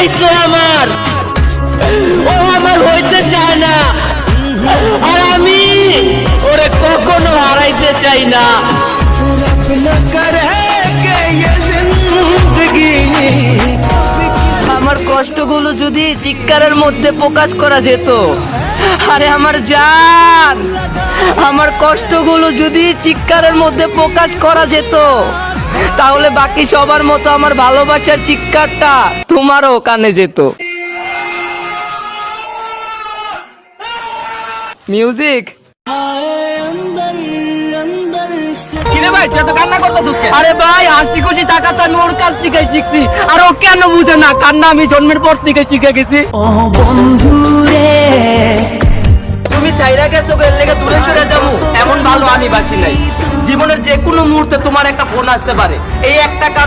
হারাইছো আমার, ও আমার হইতে চায় না, আর আমি ওরে কখনো হারাইতে চাই না। আমার কষ্টগুলো যদি চিৎকারের মধ্যে প্রকাশ করা যেত, আরে আমার জান, আমার কষ্টগুলো যদি চিৎকারের মধ্যে প্রকাশ করা যেত, তাহলে বাকি সবার মতো আমার ভালোবাসার চিৎকারটা তোমারও কানে যেত। মিউজিক। কিরে ভাই, তুই এত কান্না করতেছিস কেন? আরে ভাই, হাসি খুশি থাকা তো আমি ওর কাছ থেকে শিখছি, আর ও কেন বুঝে না? কান্না আমি জন্মের পর থেকে শিখে গেছি। ও বন্ধু রে, তুমি চাইরা গেছো এর লেগে দূরে সরে যাবো, এমন ভালো আমি বাসি নাই। জীবনের যে কোনো মুহূর্তে তোমার একটা ফোন আসতে পারে, এই একটা কারণ